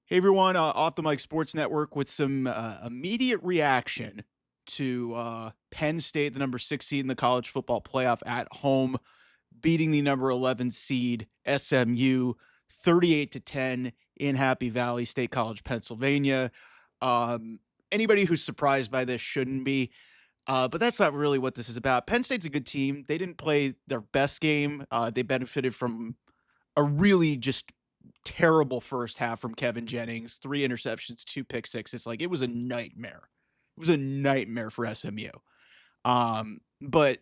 Hey everyone, off the mic Sports Network with some immediate reaction to Penn State, the number 6 seed in the college football playoff at home, beating the number 11 seed SMU 38-10 in Happy Valley State College, Pennsylvania. Anybody who's surprised by this shouldn't be, but that's not really what this is about. Penn State's a good team. They didn't play their best game. They benefited from a really just terrible first half from Kevin Jennings, 3 interceptions, 2 pick sixes. Like, it was a nightmare. It was a nightmare for SMU. But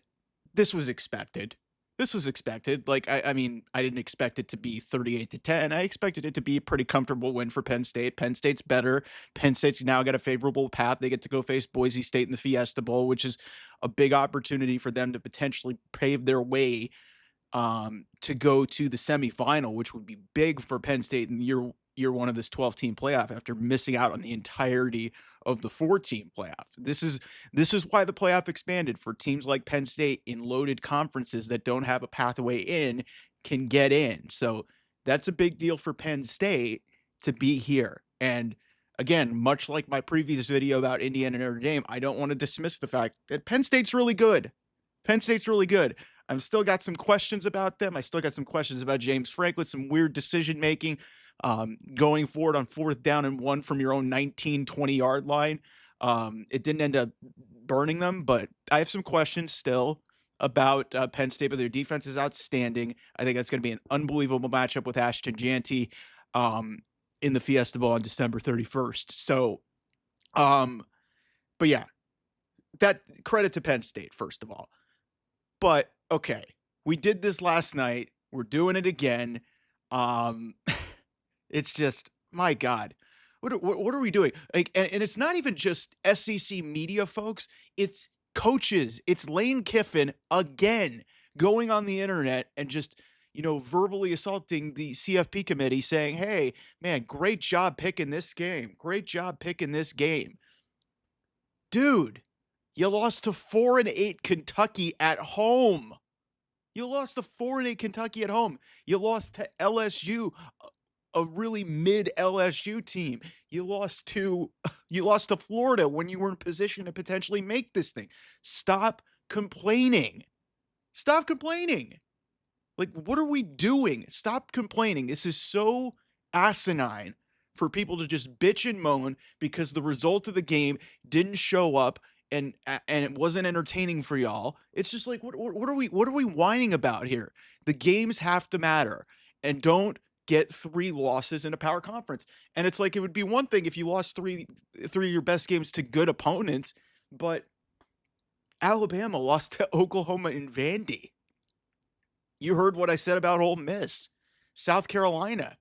this was expected. This was expected. Like, I mean, I didn't expect it to be 38-10. I expected it to be a pretty comfortable win for Penn State. Penn State's better. Penn State's now got a favorable path. They get to go face Boise State in the Fiesta Bowl, which is a big opportunity for them to potentially pave their way to go to the semifinal, which would be big for Penn State in year one of this 12-team playoff after missing out on the entirety of the 4-team playoff. This is why the playoff expanded for teams like Penn State in loaded conferences that don't have a pathway in can get in. So that's a big deal for Penn State to be here. And again, much like my previous video about Indiana and Notre Dame, I don't want to dismiss the fact that Penn State's really good. Penn State's really good. I've still got some questions about them. I still got some questions about James Franklin, some weird decision making, going forward on 4th down and 1 from your own 19, 20-yard line. It didn't end up burning them, but I have some questions still about Penn State, but their defense is outstanding. I think that's going to be an unbelievable matchup with Ashton Janty in the Fiesta Bowl on December 31st. So, but yeah, that credit to Penn State, first of all. But okay, we did this last night. We're doing it again. It's just, my God, what are we doing? Like, and it's not even just SEC media folks. It's coaches. It's Lane Kiffin again going on the internet and just, verbally assaulting the CFP committee, saying, "Hey, man, great job picking this game. Great job picking this game, dude." You lost to 4-8 Kentucky at home. You lost to 4-8 Kentucky at home. You lost to LSU, a really mid LSU team. You lost to Florida when you were in position to potentially make this thing. Stop complaining. Stop complaining. Like, what are we doing? Stop complaining. This is so asinine for people to just bitch and moan because the result of the game didn't show up and it wasn't entertaining for y'all. It's just like, what are we whining about here? The games have to matter, and don't get 3 losses in a power conference. And it's like, it would be one thing if you lost three of your best games to good opponents, but Alabama lost to Oklahoma in Vandy. You heard what I said about Ole Miss. South Carolina,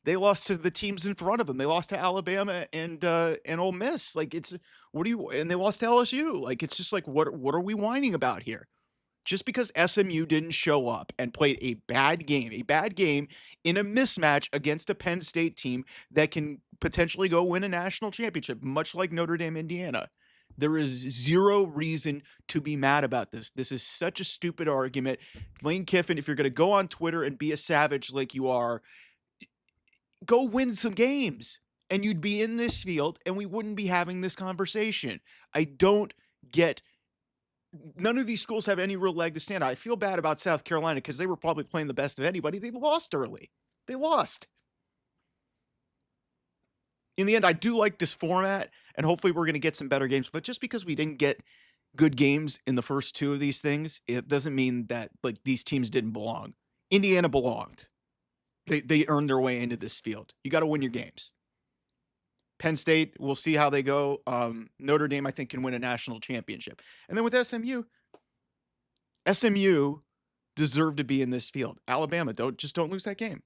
they lost to the teams in front of them. They lost to Alabama and Ole Miss. Like, and they lost to LSU. Like, it's just like, what are we whining about here? Just because SMU didn't show up and played a bad game in a mismatch against a Penn State team that can potentially go win a national championship, much like Notre Dame, Indiana. There is zero reason to be mad about this. This is such a stupid argument. Lane Kiffin, if you're going to go on Twitter and be a savage like you are, go win some games and you'd be in this field and we wouldn't be having this conversation. I don't get, none of these schools have any real leg to stand on. I feel bad about South Carolina because they were probably playing the best of anybody. They lost early. They lost. In the end, I do like this format, and hopefully we're going to get some better games. But just because we didn't get good games in the first 2 of these things, it doesn't mean that, like, these teams didn't belong. Indiana belonged. They earned their way into this field. You got to win your games. Penn State, we'll see how they go. Notre Dame, I think, can win a national championship. And then with SMU deserved to be in this field. Alabama, don't lose that game.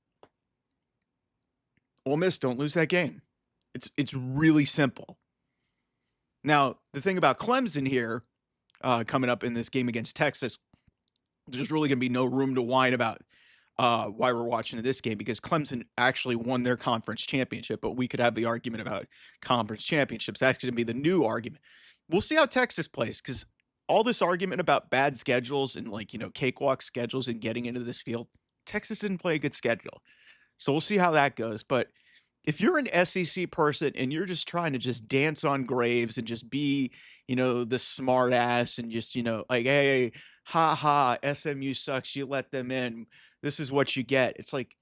Ole Miss, don't lose that game. It's really simple. Now, the thing about Clemson here, coming up in this game against Texas, there's really going to be no room to whine about why we're watching this game, because Clemson actually won their conference championship, but we could have the argument about conference championships. That's going to be the new argument. We'll see how Texas plays, because all this argument about bad schedules and, like, cakewalk schedules and getting into this field, Texas didn't play a good schedule. So we'll see how that goes. But If you're an SEC person and you're just trying to just dance on graves and just be, the smart ass and just, like, "Hey, ha ha, SMU sucks, you let them in. This is what you get." It's like,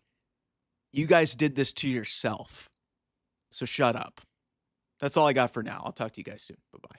you guys did this to yourself. So shut up. That's all I got for now. I'll talk to you guys soon. Bye-bye.